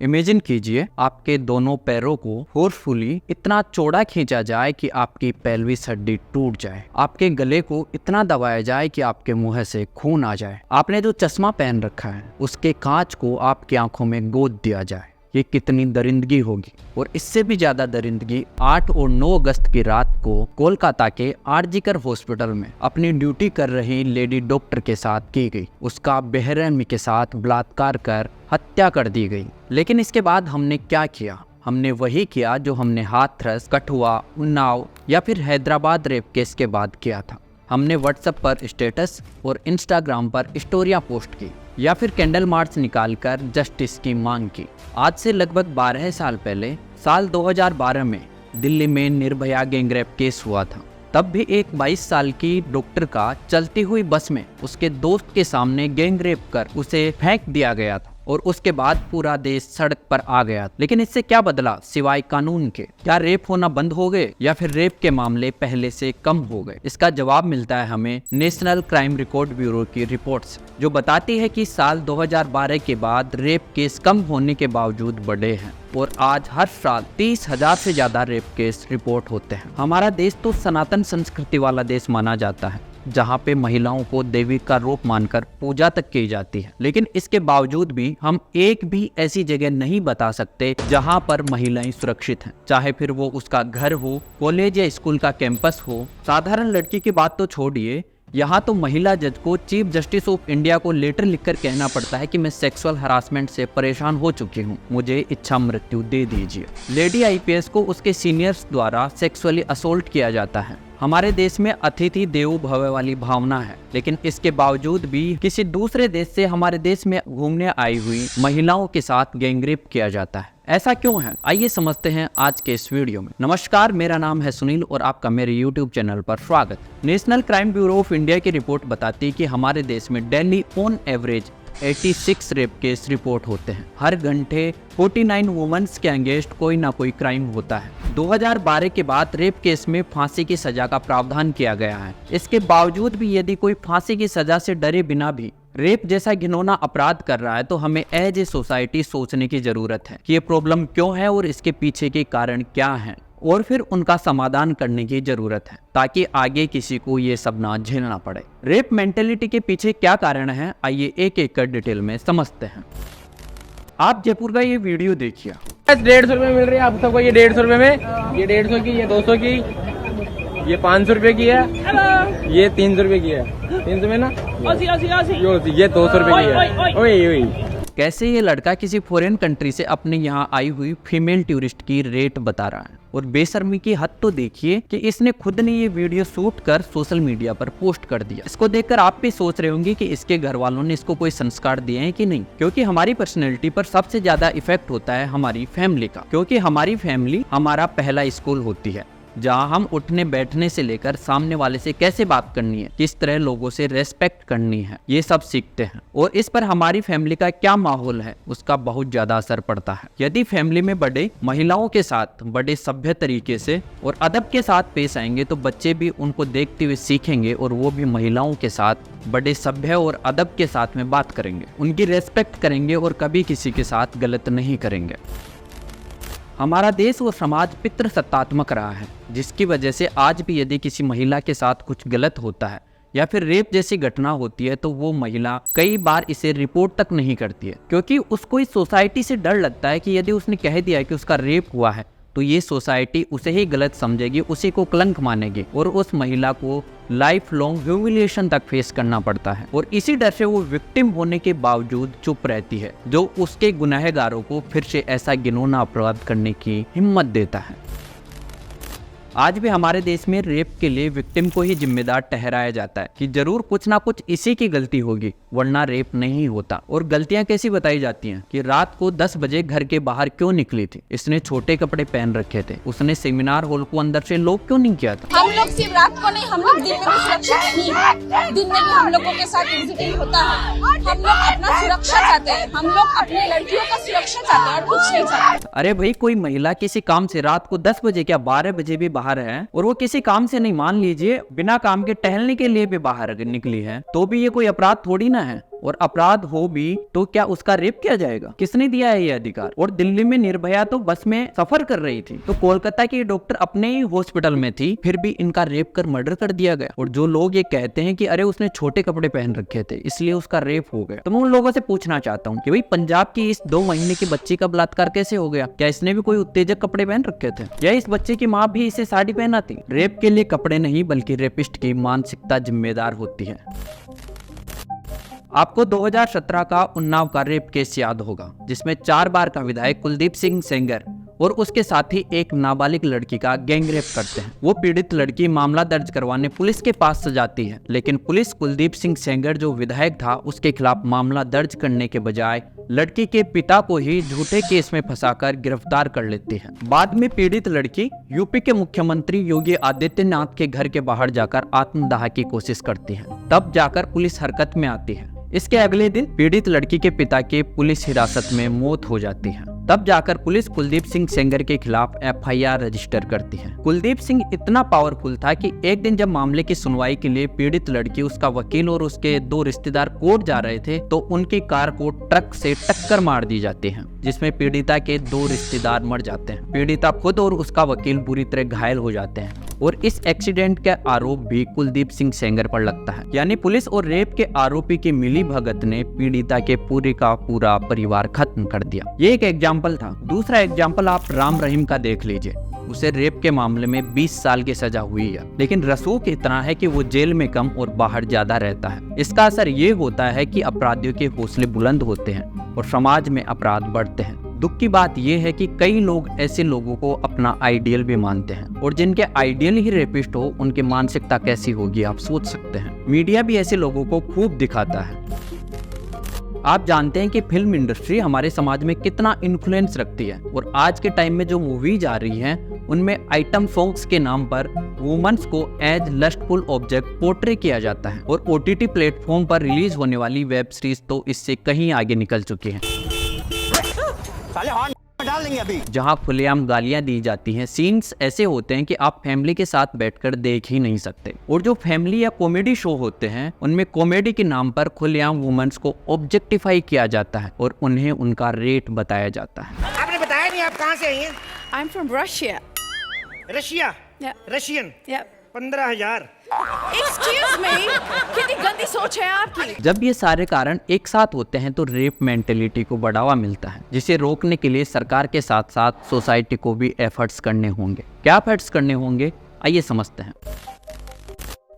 Imagine कीजिए आपके दोनों पैरों को फोर्सफुली इतना चौड़ा खींचा जाए कि आपकी पेल्विस हड्डी टूट जाए, आपके गले को इतना दबाया जाए कि आपके मुंह से खून आ जाए, आपने जो चश्मा पहन रखा है उसके कांच को आपकी आंखों में गोद दिया जाए। ये कितनी दरिंदगी होगी। और इससे भी ज्यादा दरिंदगी 8 और 9 अगस्त की रात को कोलकाता के आरजीकर हॉस्पिटल में अपनी ड्यूटी कर रही लेडी डॉक्टर के साथ की गई। उसका बेरहमी के साथ बलात्कार कर हत्या कर दी गई। लेकिन इसके बाद हमने क्या किया? हमने वही किया जो हमने हाथरस, कठुआ, उन्नाव या फिर हैदराबाद रेप केस के बाद किया था। हमने व्हाट्सएप पर स्टेटस और इंस्टाग्राम पर स्टोरियां पोस्ट की या फिर कैंडल मार्च निकालकर जस्टिस की मांग की। आज से लगभग 12 साल पहले साल 2012 में दिल्ली में निर्भया गैंगरेप केस हुआ था। तब भी एक 22 साल की डॉक्टर का चलती हुई बस में उसके दोस्त के सामने गैंगरेप कर उसे फेंक दिया गया था और उसके बाद पूरा देश सड़क पर आ गया। लेकिन इससे क्या बदला सिवाय कानून के? क्या रेप होना बंद हो गए या फिर रेप के मामले पहले से कम हो गए? इसका जवाब मिलता है हमें नेशनल क्राइम रिकॉर्ड ब्यूरो की रिपोर्ट से, जो बताती है कि साल 2012 के बाद रेप केस कम होने के बावजूद बढ़े हैं और आज हर साल 30,000 से ज्यादा रेप केस रिपोर्ट होते हैं। हमारा देश तो सनातन संस्कृति वाला देश माना जाता है, जहाँ पे महिलाओं को देवी का रूप मानकर पूजा तक की जाती है। लेकिन इसके बावजूद भी हम एक भी ऐसी जगह नहीं बता सकते जहाँ पर महिलाएं सुरक्षित हैं, चाहे फिर वो उसका घर हो, कॉलेज या स्कूल का कैंपस हो। साधारण लड़की की बात तो छोड़िए, यहाँ तो महिला जज को चीफ जस्टिस ऑफ इंडिया को लेटर लिखकर कहना पड़ता है कि मैं सेक्सुअल हरासमेंट से परेशान हो चुकी हूँ, मुझे इच्छा मृत्यु दे दीजिए। लेडी आईपीएस को उसके सीनियर्स द्वारा सेक्सुअली असोल्ट किया जाता है। हमारे देश में अतिथि देवो भव वाली भावना है, लेकिन इसके बावजूद भी किसी दूसरे देश से हमारे देश में घूमने आई हुई महिलाओं के साथ गैंगरेप किया जाता है। ऐसा क्यों है? आइए समझते हैं आज के इस वीडियो में। नमस्कार, मेरा नाम है सुनील और आपका मेरे YouTube चैनल पर स्वागत। National crime bureau of India की रिपोर्ट बताती है कि हमारे देश में daily on average 86 rape case report होते हैं। हर घंटे 49 वुमेन्स के अगेंस्ट कोई ना कोई क्राइम होता है। 2012 के बाद रेप केस में फांसी की सजा का प्रावधान किया गया है। इसके बावजूद भी यदि कोई फांसी की सजा से डरे बिना भी रेप जैसा घिनौना अपराध कर रहा है तो हमें एज ए सोसाइटी सोचने की जरूरत है कि ये प्रॉब्लम क्यों है और इसके पीछे के कारण क्या हैं, और फिर उनका समाधान करने की जरूरत है ताकि आगे किसी को ये सब ना झेलना पड़े। रेप मेंटेलिटी के पीछे क्या कारण है, आइए एक एक कर डिटेल में समझते हैं। आप जयपुर का ये वीडियो देखिए। 150 रुपए मिल रही है आप सबको। ये 150 रुपए में, ये 150 की, ये 200 की, ये 500 रुपए की है, ये 300 रुपए की है। 300 में ना, ये 200 रुपए की है। ओए ओए, कैसे ये लड़का किसी फॉरेन कंट्री से अपने यहाँ आई हुई फीमेल टूरिस्ट की रेट बता रहा है। और बेशर्मी की हद तो देखिए कि इसने खुद ने ये वीडियो शूट कर सोशल मीडिया पर पोस्ट कर दिया। इसको देखकर आप भी सोच रहे होंगे कि इसके घर वालों ने इसको कोई संस्कार दिए हैं कि नहीं, क्योंकि हमारी पर्सनैलिटी पर सबसे ज्यादा इफेक्ट होता है हमारी फैमिली का। क्योंकि हमारी फैमिली हमारा पहला स्कूल होती है, जहाँ हम उठने बैठने से लेकर सामने वाले से कैसे बात करनी है, किस तरह लोगों से रेस्पेक्ट करनी है, ये सब सीखते हैं। और इस पर हमारी फैमिली का क्या माहौल है उसका बहुत ज्यादा असर पड़ता है। यदि फैमिली में बड़े महिलाओं के साथ बड़े सभ्य तरीके से और अदब के साथ पेश आएंगे तो बच्चे भी उनको देखते हुए सीखेंगे और वो भी महिलाओं के साथ बड़े सभ्य और अदब के साथ में बात करेंगे, उनकी रेस्पेक्ट करेंगे और कभी किसी के साथ गलत नहीं करेंगे। हमारा देश और समाज पितृसत्तात्मक रहा है, जिसकी वजह से आज भी यदि किसी महिला के साथ कुछ गलत होता है या फिर रेप जैसी घटना होती है तो वो महिला कई बार इसे रिपोर्ट तक नहीं करती है, क्योंकि उसको इस सोसाइटी से डर लगता है कि यदि उसने कह दिया कि उसका रेप हुआ है तो ये सोसाइटी उसे ही गलत समझेगी, उसी को कलंक मानेगी और उस महिला को लाइफ लॉन्ग ह्यूमिलिएशन तक फेस करना पड़ता है। और इसी डर से वो विक्टिम होने के बावजूद चुप रहती है, जो उसके गुनहगारों को फिर से ऐसा घिनौना अपराध करने की हिम्मत देता है। आज भी हमारे देश में रेप के लिए विक्टिम को ही जिम्मेदार ठहराया जाता है कि जरूर कुछ ना कुछ इसी की गलती होगी वरना रेप नहीं होता। और गलतियां कैसी बताई जाती हैं कि रात को 10 बजे घर के बाहर क्यों निकली थी, इसने छोटे कपड़े पहन रखे थे, उसने सेमिनार हॉल को अंदर से लॉक क्यों नहीं किया था। हम लोग सिर्फ रात को नहीं, हम लोग दिन में भी सुरक्षित नहीं है। दिन में भी हम लोगों के साथ विजिटिंग होता है। हम लोग अपना सुरक्षा चाहते हैं, हम लोग अपने लड़कियों का सुरक्षा चाहते हैं और कुछ नहीं चाहते। अरे भाई, कोई महिला किसी काम से रात को 10 बजे क्या 12 बजे भी बाहर है और वो किसी काम से नहीं, मान लीजिए बिना काम के टहलने के लिए भी बाहर निकली है, तो भी ये कोई अपराध थोड़ी ना है। और अपराध हो भी तो क्या उसका रेप किया जाएगा? किसने दिया है ये अधिकार? और दिल्ली में निर्भया तो बस में सफर कर रही थी, तो कोलकाता की डॉक्टर अपने ही हॉस्पिटल में थी, फिर भी इनका रेप कर मर्डर कर दिया गया। और जो लोग ये कहते हैं कि अरे उसने छोटे कपड़े पहन रखे थे इसलिए उसका रेप हो गया, तो मैं उन लोगों से पूछना चाहता हूँ कि भाई पंजाब की इस 2 महीने की बच्ची का बलात्कार कैसे हो गया? क्या इसने भी कोई उत्तेजक कपड़े पहन रखे थे? या इस बच्चे की माँ भी इसे साड़ी पहनाती? रेप के लिए कपड़े नहीं बल्कि रेपिस्ट की मानसिकता जिम्मेदार होती है। आपको 2017 का उन्नाव का रेप केस याद होगा, जिसमें 4 बार का विधायक कुलदीप सिंह सेंगर और उसके साथी एक नाबालिग लड़की का गैंगरेप करते हैं। वो पीड़ित लड़की मामला दर्ज करवाने पुलिस के पास जाती है, लेकिन पुलिस कुलदीप सिंह सेंगर जो विधायक था उसके खिलाफ मामला दर्ज करने के बजाय लड़की के पिता को ही झूठे केस में फंसाकर गिरफ्तार कर लेती है। बाद में पीड़ित लड़की यूपी के मुख्यमंत्री योगी आदित्यनाथ के घर के बाहर जाकर आत्मदाह की कोशिश करती है, तब जाकर पुलिस हरकत में आती है। इसके अगले दिन पीड़ित लड़की के पिता के पुलिस हिरासत में मौत हो जाती है, तब जाकर पुलिस कुलदीप सिंह सेंगर के खिलाफ FIR रजिस्टर करती है। कुलदीप सिंह इतना पावरफुल था कि एक दिन जब मामले की सुनवाई के लिए पीड़ित लड़की, उसका वकील और उसके 2 रिश्तेदार कोर्ट जा रहे थे, तो उनकी कार को ट्रक से टक्कर मार दी जाती है, जिसमें पीड़िता के 2 रिश्तेदार मर जाते हैं। पीड़िता खुद और उसका वकील बुरी तरह घायल हो जाते हैं और इस एक्सीडेंट का आरोप भी कुलदीप सिंह सेंगर पर लगता है। यानी पुलिस और रेप के आरोपी की मिली भगत ने पीड़िता के पूरे का पूरा परिवार खत्म कर दिया। ये एक एग्जाम्पल था। दूसरा एग्जाम्पल आप राम रहीम का देख लीजिए। उसे रेप के मामले में 20 साल की सजा हुई है, लेकिन रसूख इतना है कि वो जेल में कम और बाहर ज्यादा रहता है। इसका असर ये होता है कि अपराधियों के हौसले बुलंद होते हैं और समाज में अपराध बढ़ते हैं। दुख की बात यह है कि कई लोग ऐसे लोगों को अपना आइडियल भी मानते हैं, और जिनके आइडियल ही रेपिस्ट हो उनकी मानसिकता कैसी होगी आप सोच सकते हैं। मीडिया भी ऐसे लोगों को खूब दिखाता है। आप जानते हैं कि फिल्म इंडस्ट्री हमारे समाज में कितना इन्फ्लुएंस रखती है, और आज के टाइम में जो मूवीज आ रही हैं उनमें आइटम सॉन्ग्स के नाम पर वुमेन्स को एज लस्टफुल ऑब्जेक्ट पोर्ट्रे किया जाता है। और OTT प्लेटफॉर्म पर रिलीज होने वाली वेब सीरीज तो इससे कहीं आगे निकल चुकी हैं, डाल देंगे अभी, जहां खुलेआम गालियां दी जाती हैं। सीन्स ऐसे होते हैं कि आप फैमिली के साथ बैठकर देख ही नहीं सकते। और जो फैमिली या कॉमेडी शो होते हैं उनमें कॉमेडी के नाम पर खुलेआम वुमेन्स को ऑब्जेक्टिफाई किया जाता है और उन्हें उनका रेट बताया जाता है। आपने बताया नहीं आप कहाँ से आई हैं? I'm from Russia. Russia? Yeah. Russian? Yeah. 15,000। Excuse me. कितनी गंदी सोच है आपकी। जब ये सारे कारण एक साथ होते हैं तो रेप मेंटेलिटी को बढ़ावा मिलता है, जिसे रोकने के लिए सरकार के साथ साथ सोसाइटी को भी एफर्ट्स करने होंगे। क्या एफर्ट्स करने होंगे, आइए समझते हैं।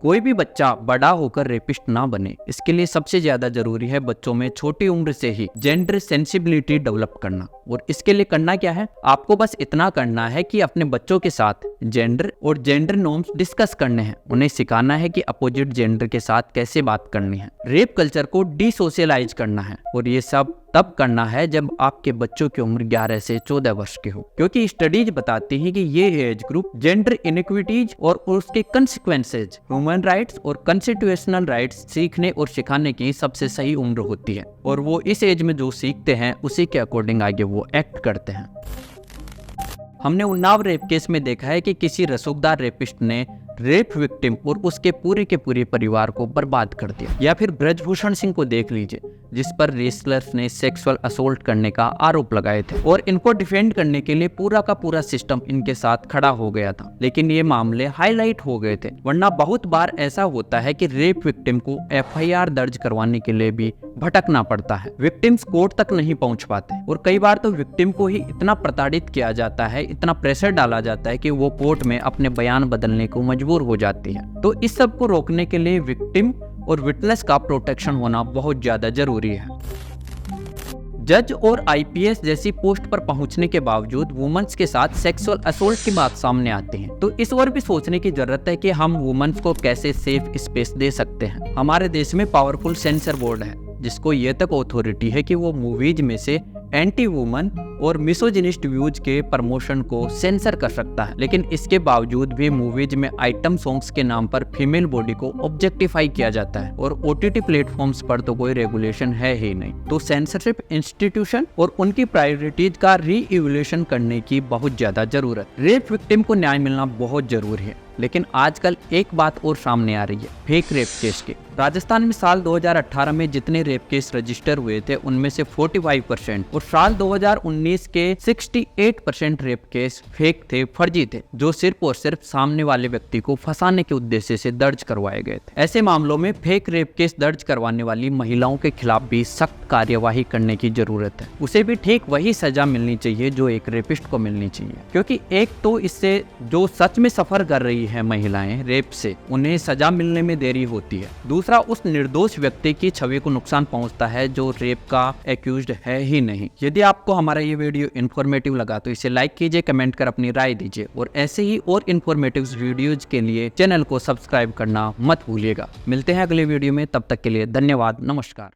कोई भी बच्चा बड़ा होकर रेपिस्ट ना बने, इसके लिए सबसे ज्यादा जरूरी है बच्चों में छोटी उम्र से ही जेंडर सेंसिबिलिटी डेवलप करना। और इसके लिए करना क्या है, आपको बस इतना करना है कि अपने बच्चों के साथ जेंडर और जेंडर नॉर्म्स डिस्कस करने हैं। उन्हें सिखाना है कि अपोजिट जेंडर के साथ कैसे बात करनी है। रेप कल्चर को डिसोशलाइज करना है, और ये सब तब करना है जब आपके बच्चों की उम्र 11 से 14 वर्ष की हो, क्योंकि स्टडीज बताती हैं कि ये एज ग्रुप जेंडर इनइक्विटीज और उसके कंसिक्वेंसेज, ह्यूमन राइट्स और कॉन्स्टिट्यूशनल राइट्स सीखने और सिखाने की सबसे सही उम्र होती है। और वो इस एज में जो सीखते हैं उसी के अकॉर्डिंग आगे वो एक्ट करते हैं। हमने उन्नाव रेप केस में देखा है कि किसी रसूखदार रेपिस्ट ने रेप विक्टिम और उसके पूरे के पूरे परिवार को बर्बाद कर दिया। या फिर ब्रजभूषण सिंह को देख लीजिए, जिस पर रेसलर्स ने सेक्सुअल असोल्ट करने का आरोप लगाए थे, और इनको डिफेंड करने के लिए पूरा का पूरा सिस्टम इनके साथ खड़ा हो गया था, लेकिन ये मामले हाईलाइट हो गए थे। वरना बहुत बार ऐसा होता है कि रेप विक्टिम को FIR दर्ज करवाने के लिए भी भटकना पड़ता है। विक्टिम्स कोर्ट तक नहीं पहुंच पाते, और कई बार तो विक्टिम को ही इतना प्रताड़ित किया जाता है, इतना प्रेशर डाला जाता है कि वो कोर्ट में अपने बयान बदलने को मजबूर हो जाती है। तो इस सब को रोकने के लिए विक्टिम और विटनेस का प्रोटेक्शन होना बहुत ज्यादा जरूरी है। जज और IPS जैसी पोस्ट पर पहुंचने के बावजूद वुमेन्स के साथ सेक्सुअल असोल्ट की बात सामने आती है, तो इस ओर भी सोचने की जरूरत है कि हम वुमेन्स को कैसे सेफ स्पेस दे सकते हैं। हमारे देश में पावरफुल सेंसर बोर्ड है, जिसको ये तक अथॉरिटी है कि वो मूवीज में से एंटी वुमन और मिसोजिनिस्ट व्यूज के प्रमोशन को सेंसर कर सकता है, लेकिन इसके बावजूद भी मूवीज में आइटम सॉन्ग्स के नाम पर फीमेल बॉडी को ऑब्जेक्टिफाई किया जाता है, और OTT प्लेटफॉर्म्स पर तो कोई रेगुलेशन है ही नहीं। तो सेंसरशिप इंस्टीट्यूशन और उनकी प्रायोरिटीज का री-इवैल्यूएशन करने की बहुत ज्यादा जरूरत। रेप विक्टिम को न्याय मिलना बहुत जरूरी है, लेकिन आजकल एक बात और सामने आ रही है फेक रेप केस के। राजस्थान में साल 2018 में जितने रेप केस रजिस्टर हुए थे उनमें से 45% और साल 2019 के 68% रेप केस फेक थे, फर्जी थे, जो सिर्फ और सिर्फ सामने वाले व्यक्ति को फंसाने के उद्देश्य से दर्ज करवाए गए थे। ऐसे मामलों में फेक रेप केस दर्ज करवाने वाली महिलाओं के खिलाफ भी सख्त कार्यवाही करने की जरूरत है। उसे भी ठीक वही सजा मिलनी चाहिए जो एक रेपिस्ट को मिलनी चाहिए, क्योंकि एक तो इससे जो सच में सफर कर रही है महिलाएं रेप से, उन्हें सजा मिलने में देरी होती है। दूसरा, उस निर्दोष व्यक्ति की छवि को नुकसान पहुंचता है जो रेप का एक्यूज्ड है ही नहीं। यदि आपको हमारा ये वीडियो इन्फॉर्मेटिव लगा तो इसे लाइक कीजिए, कमेंट कर अपनी राय दीजिए और ऐसे ही और इन्फॉर्मेटिव वीडियोज के लिए चैनल को सब्सक्राइब करना मत भूलिएगा। मिलते हैं अगले वीडियो में, तब तक के लिए धन्यवाद, नमस्कार।